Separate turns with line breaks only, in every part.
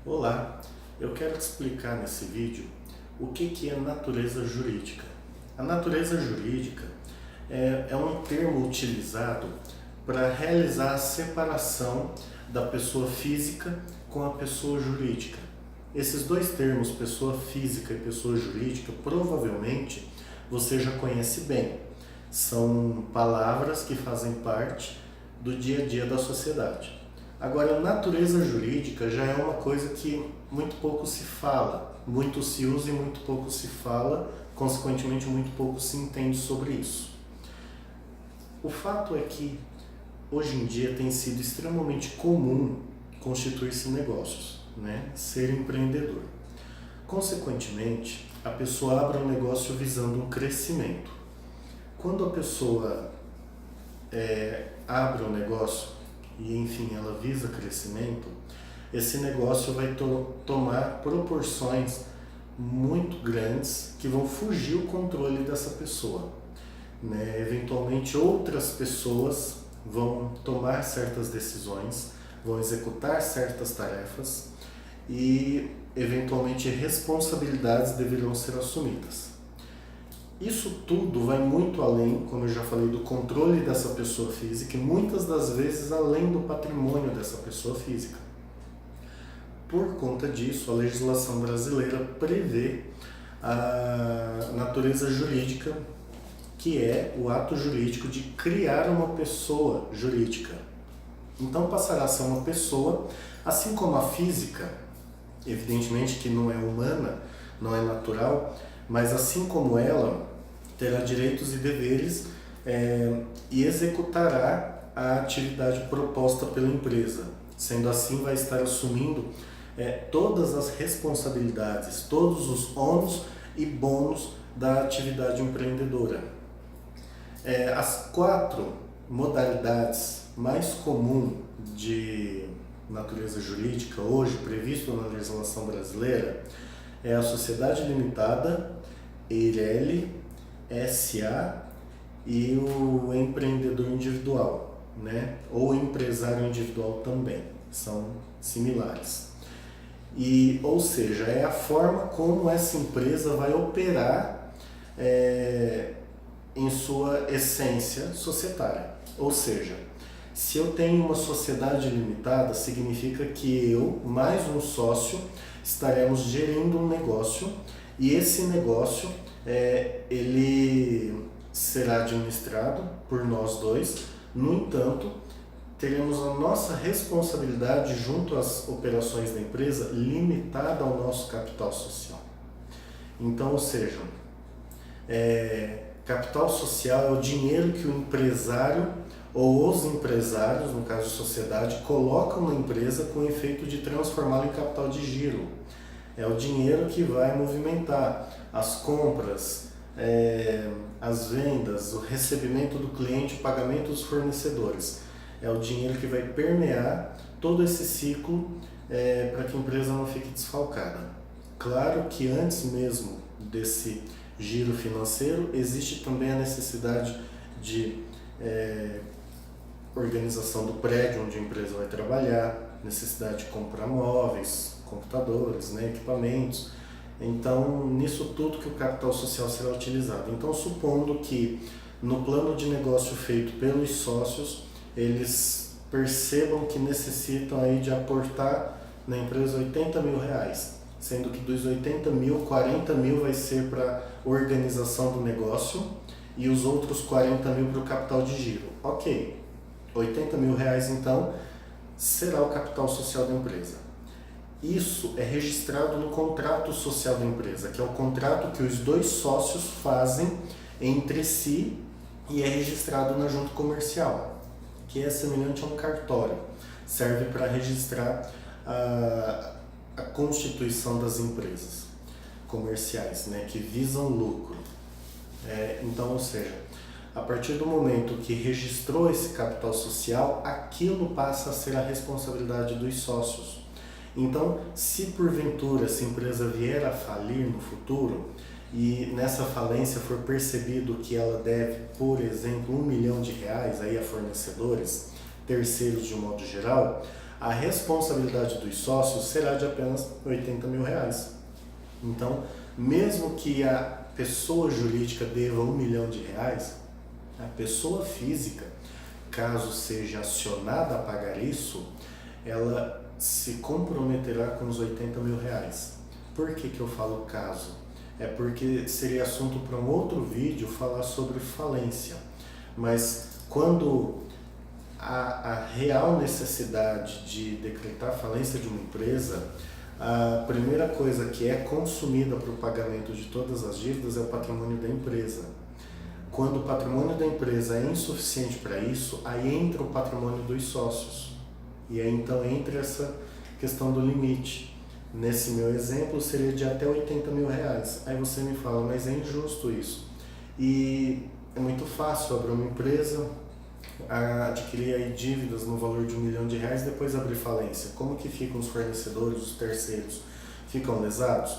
Olá, eu quero te explicar nesse vídeo o que é natureza jurídica. A natureza jurídica é um termo utilizado para realizar a separação da pessoa física com a pessoa jurídica. Esses dois termos, pessoa física e pessoa jurídica, provavelmente você já conhece bem. São palavras que fazem parte do dia a dia da sociedade. Agora, a natureza jurídica já é uma coisa que muito pouco se fala, muito se usa e muito pouco se fala, consequentemente muito pouco se entende sobre isso. O fato é que hoje em dia tem sido extremamente comum constituir-se negócios, ser empreendedor. Consequentemente, a pessoa abre um negócio visando um crescimento. Quando a pessoa abre um negócio e enfim ela visa crescimento, esse negócio vai tomar proporções muito grandes que vão fugir o controle dessa pessoa. Eventualmente outras pessoas vão tomar certas decisões, vão executar certas tarefas e eventualmente responsabilidades deverão ser assumidas. Isso tudo vai muito além, como eu já falei, do controle dessa pessoa física e muitas das vezes além do patrimônio dessa pessoa física. Por conta disso, a legislação brasileira prevê a natureza jurídica, que é o ato jurídico de criar uma pessoa jurídica. Então passará a ser uma pessoa, assim como a física, evidentemente que não é humana, não é natural, mas assim como ela, terá direitos e deveres e executará a atividade proposta pela empresa. Sendo assim, vai estar assumindo todas as responsabilidades, todos os ônus e bônus da atividade empreendedora. As 4 modalidades mais comuns de natureza jurídica hoje, previsto na legislação brasileira, é a sociedade limitada, EIRELI, SA e o empreendedor individual, ou empresário individual também, são similares. Ou seja, é a forma como essa empresa vai operar em sua essência societária. Ou seja, se eu tenho uma sociedade limitada, significa que eu, mais um sócio, estaremos gerindo um negócio e esse negócio ele será administrado por nós dois. No entanto, teremos a nossa responsabilidade junto às operações da empresa limitada ao nosso capital social. Então, ou seja, capital social é o dinheiro que o empresário ou os empresários, no caso de sociedade, colocam na empresa com o efeito de transformá-la em capital de giro. É o dinheiro que vai movimentar as compras, as vendas, o recebimento do cliente, o pagamento dos fornecedores. É o dinheiro que vai permear todo esse ciclo para que a empresa não fique desfalcada. Claro que antes mesmo desse giro financeiro, existe também a necessidade de organização do prédio onde a empresa vai trabalhar, necessidade de comprar móveis, computadores, equipamentos. Então, nisso tudo que o capital social será utilizado. Então, supondo que no plano de negócio feito pelos sócios, eles percebam que necessitam aí de aportar na empresa R$80 mil, sendo que dos 80 mil, 40 mil vai ser para organização do negócio e os outros 40 mil para o capital de giro. Ok, R$80 mil então será o capital social da empresa. Isso é registrado no contrato social da empresa, que é o contrato que os dois sócios fazem entre si e é registrado na junta comercial, que é semelhante a um cartório, serve para registrar a constituição das empresas comerciais, que visam lucro. Então, ou seja, a partir do momento que registrou esse capital social, aquilo passa a ser a responsabilidade dos sócios. Então, se porventura essa empresa vier a falir no futuro e nessa falência for percebido que ela deve, por exemplo, R$1 milhão aí a fornecedores, terceiros de um modo geral, a responsabilidade dos sócios será de apenas R$80 mil. Então, mesmo que a pessoa jurídica deva R$1 milhão, a pessoa física, caso seja acionada a pagar isso, ela se comprometerá com os R$80 mil. Por que eu falo caso? É porque seria assunto para um outro vídeo falar sobre falência. Mas quando a real necessidade de decretar falência de uma empresa, a primeira coisa que é consumida para o pagamento de todas as dívidas é o patrimônio da empresa. Quando o patrimônio da empresa é insuficiente para isso, aí entra o patrimônio dos sócios. E aí então entra essa questão do limite. Nesse meu exemplo seria de até R$80 mil. Aí você me fala, mas é injusto isso. E é muito fácil abrir uma empresa, adquirir aí dívidas no valor de R$1 milhão, depois abrir falência. Como que ficam os fornecedores, os terceiros? Ficam lesados?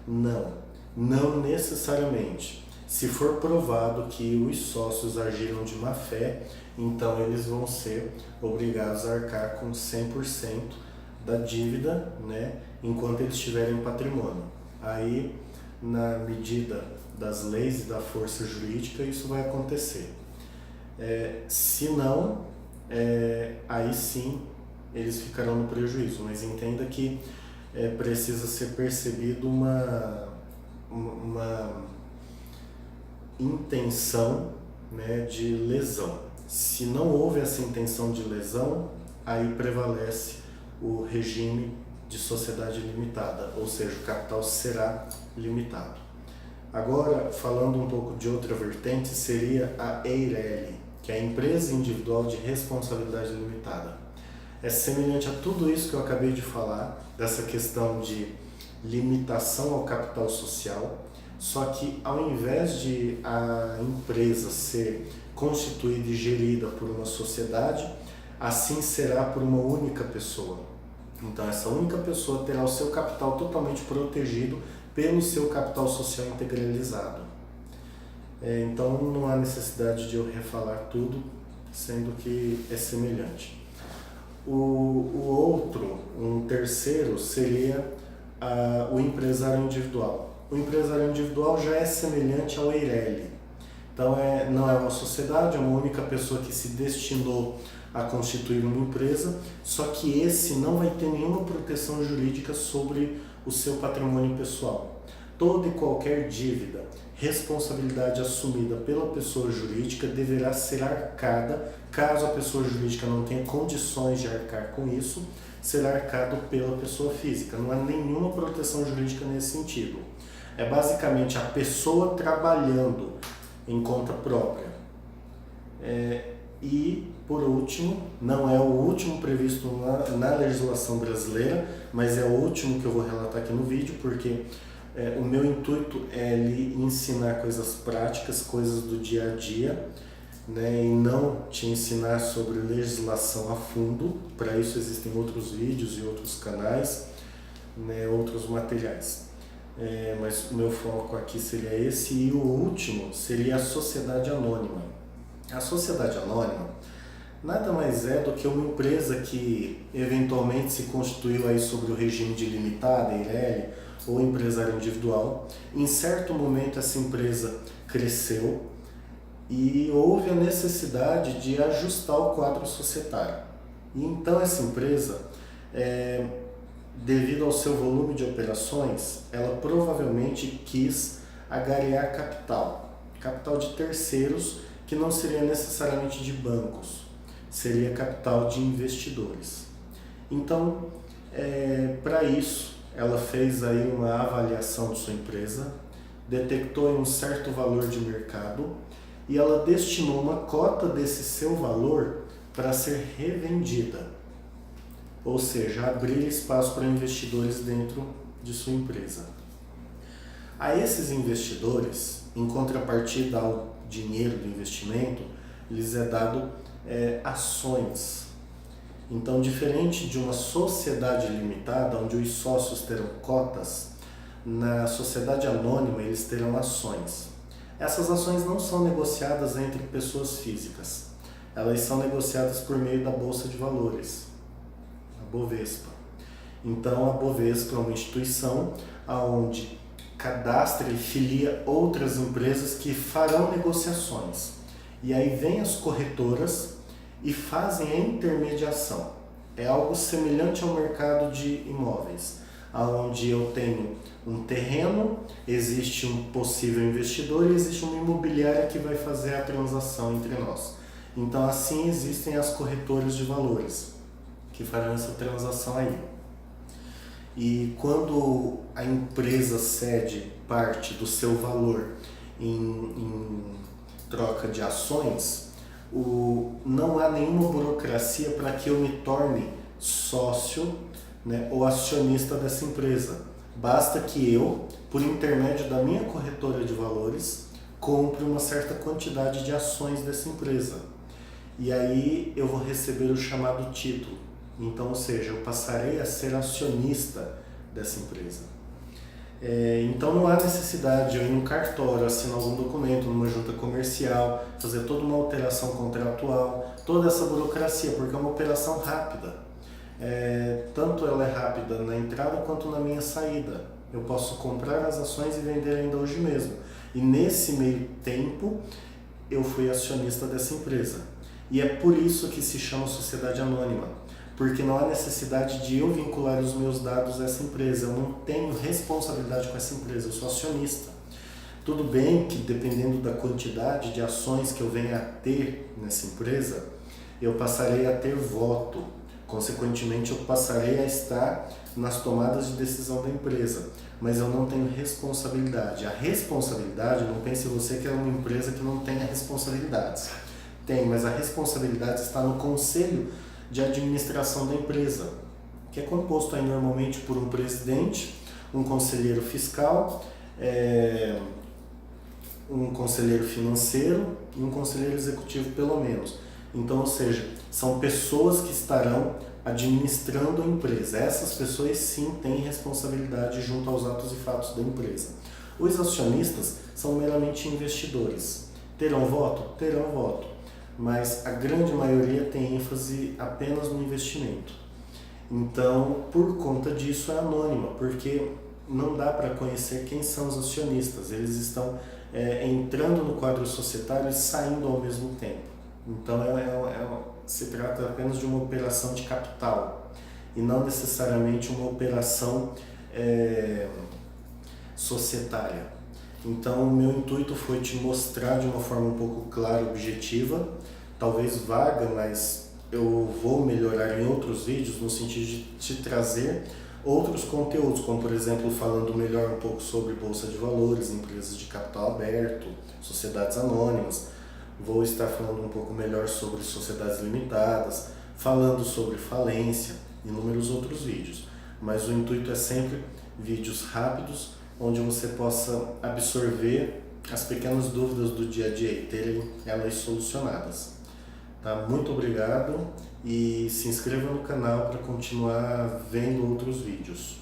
Não necessariamente. Se for provado que os sócios agiram de má fé, então eles vão ser obrigados a arcar com 100% da dívida, né, enquanto eles tiverem patrimônio. Aí, na medida das leis e da força jurídica, isso vai acontecer. Se não, aí sim eles ficarão no prejuízo, mas entenda que precisa ser percebido uma intenção, né, de lesão. Se não houve essa intenção de lesão, aí prevalece o regime de sociedade limitada, ou seja, o capital será limitado. Agora, falando um pouco de outra vertente, seria a EIRELI, que é a Empresa Individual de Responsabilidade Limitada. É semelhante a tudo isso que eu acabei de falar, dessa questão de limitação ao capital social, só que ao invés de a empresa ser constituída e gerida por uma sociedade, assim será por uma única pessoa. Então essa única pessoa terá o seu capital totalmente protegido pelo seu capital social integralizado. Então não há necessidade de eu refalar tudo, sendo que é semelhante. Um terceiro seria o empresário individual. O empresário individual já é semelhante ao EIRELI. Então não é uma sociedade, é uma única pessoa que se destinou a constituir uma empresa, só que esse não vai ter nenhuma proteção jurídica sobre o seu patrimônio pessoal. Toda e qualquer dívida, responsabilidade assumida pela pessoa jurídica deverá ser arcada, caso a pessoa jurídica não tenha condições de arcar com isso, será arcado pela pessoa física. Não há nenhuma proteção jurídica nesse sentido. É basicamente a pessoa trabalhando em conta própria. E, por último, não é o último previsto na legislação brasileira, mas é o último que eu vou relatar aqui no vídeo, porque o meu intuito é lhe ensinar coisas práticas, coisas do dia a dia, né, e não te ensinar sobre legislação a fundo. Para isso existem outros vídeos e outros canais, né, outros materiais. Mas o meu foco aqui seria esse, e o último seria a sociedade anônima. A sociedade anônima nada mais é do que uma empresa que eventualmente se constituiu aí sobre o regime de limitada, EIRELI, ou empresário individual. Em certo momento essa empresa cresceu e houve a necessidade de ajustar o quadro societário. E então essa empresa, devido ao seu volume de operações, ela provavelmente quis agariar capital de terceiros, que não seria necessariamente de bancos, seria capital de investidores. Então, para isso, ela fez aí uma avaliação de sua empresa, detectou um certo valor de mercado e ela destinou uma cota desse seu valor para ser revendida, ou seja, abrir espaço para investidores dentro de sua empresa. A esses investidores, em contrapartida ao dinheiro do investimento, lhes é dado ações. Então, diferente de uma sociedade limitada, onde os sócios terão cotas, na sociedade anônima eles terão ações. Essas ações não são negociadas entre pessoas físicas, elas são negociadas por meio da Bolsa de Valores. Tá Bovespa. Então a Bovespa é uma instituição onde cadastra e filia outras empresas que farão negociações. E aí vem as corretoras e fazem a intermediação. É algo semelhante ao mercado de imóveis, onde eu tenho um terreno, existe um possível investidor e existe uma imobiliária que vai fazer a transação entre nós. Então assim existem as corretoras de valores, que farão essa transação aí. E quando a empresa cede parte do seu valor em troca de ações, não há nenhuma burocracia para que eu me torne sócio, né, ou acionista dessa empresa. Basta que eu, por intermédio da minha corretora de valores, compre uma certa quantidade de ações dessa empresa. E aí eu vou receber o chamado título. Então, ou seja, eu passarei a ser acionista dessa empresa. Então não há necessidade de eu ir no cartório, assinar algum documento, numa junta comercial, fazer toda uma alteração contratual, toda essa burocracia, porque é uma operação rápida. Tanto ela é rápida na entrada quanto na minha saída. Eu posso comprar as ações e vender ainda hoje mesmo. E nesse meio tempo, eu fui acionista dessa empresa. E é por isso que se chama sociedade anônima, porque não há necessidade de eu vincular os meus dados a essa empresa. Eu não tenho responsabilidade com essa empresa, eu sou acionista. Tudo bem que dependendo da quantidade de ações que eu venha a ter nessa empresa, eu passarei a ter voto. Consequentemente, eu passarei a estar nas tomadas de decisão da empresa, mas eu não tenho responsabilidade. A responsabilidade, não pense você que é uma empresa que não tenha responsabilidades. Tem, mas a responsabilidade está no conselho de administração da empresa, que é composto aí normalmente por um presidente, um conselheiro fiscal, um conselheiro financeiro e um conselheiro executivo pelo menos. Então, ou seja, são pessoas que estarão administrando a empresa. Essas pessoas sim têm responsabilidade junto aos atos e fatos da empresa. Os acionistas são meramente investidores. Terão voto? Terão voto. Mas a grande maioria tem ênfase apenas no investimento. Então, por conta disso, é anônima, porque não dá para conhecer quem são os acionistas. Eles estão entrando no quadro societário e saindo ao mesmo tempo. Então, se trata apenas de uma operação de capital e não necessariamente uma operação societária. Então, o meu intuito foi te mostrar de uma forma um pouco clara e objetiva, talvez vaga, mas eu vou melhorar em outros vídeos no sentido de te trazer outros conteúdos, como por exemplo, falando melhor um pouco sobre bolsa de valores, empresas de capital aberto, sociedades anônimas. Vou estar falando um pouco melhor sobre sociedades limitadas, falando sobre falência e inúmeros outros vídeos. Mas o intuito é sempre vídeos rápidos, onde você possa absorver as pequenas dúvidas do dia a dia e terem elas solucionadas. Tá? Muito obrigado e se inscreva no canal para continuar vendo outros vídeos.